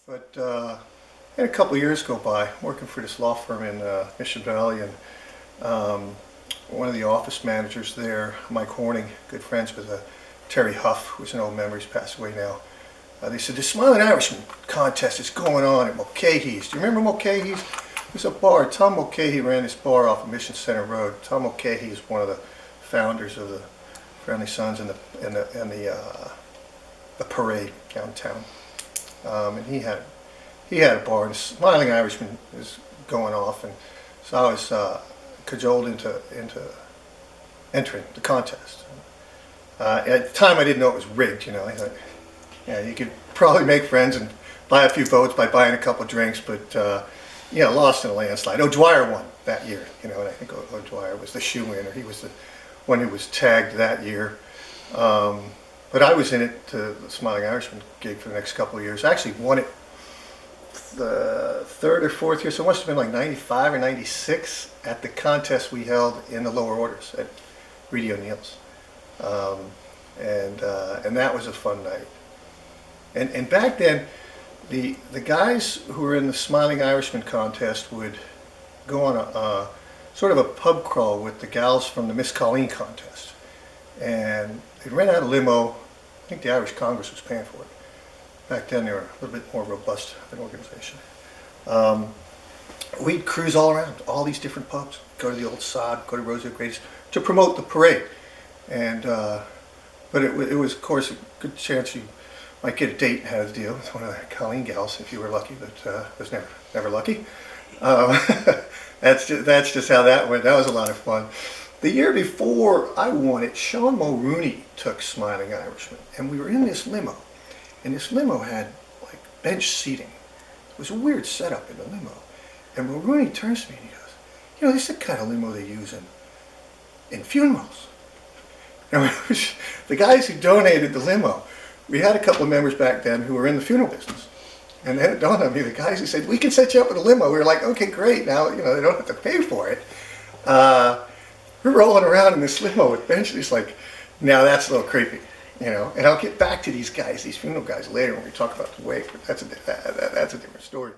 But I had a couple of years go by working for this law firm in Mission Valley, and one of the office managers there, Mike Horning, good friends with Terry Huff, who's an old member, he's passed away now. They said, the Smilin Irishman contest is going on at Mulcahy's. Do you remember Mulcahy's? It was a bar. Tom Mulcahy ran this bar off of Mission Center Road. Tom Mulcahy is one of the founders of the Friendly Sons and the parade downtown. And he had a bar, and the Smiling Irishman was going off, and so I was cajoled into entering the contest. At the time, I didn't know it was rigged. You know, I thought, yeah, you could probably make friends and buy a few votes by buying a couple drinks, but you know, lost in a landslide. O'Dwyer won that year, you know, and I think O'Dwyer was the shoe-in, or he was the one who was tagged that year. But I was in it to the Smiling Irishman gig for the next couple of years. I actually won it the third or fourth year, so it must have been like 95 or 96 at the contest we held in the lower orders at Reedy O'Neill's. And that was a fun night. And back then, the guys who were in the Smiling Irishman contest would go on a sort of a pub crawl with the gals from the Miss Colleen contest. And they'd rent out a limo. I think the Irish Congress was paying for it. Back then they were a little bit more robust of an organization. We'd cruise all around, all these different pubs, go to the Old Sod, go to Rose O'Grady's to promote the parade. And but it was, of course, a good chance you might get a date and have a deal with one of the Colleen gals if you were lucky, but was never lucky. That's just how that went. That was a lot of fun. The year before I won it, Sean Mulrooney took Smiling Irishman, and we were in this limo, and this limo had like bench seating. It was a weird setup in the limo, and Mulrooney turns to me and he goes, "You know, this is the kind of limo they use in funerals." And the guys who donated the limo, we had a couple of members back then who were in the funeral business. And then it dawned on me, the guys who said, "We can set you up with a limo." We were like, "Okay, great. Now, you know, they don't have to pay for it." We're rolling around in this limo with benches. It's like, now that's a little creepy, you know. And I'll get back to these guys, these funeral guys, later when we talk about the wake. But that's a different story.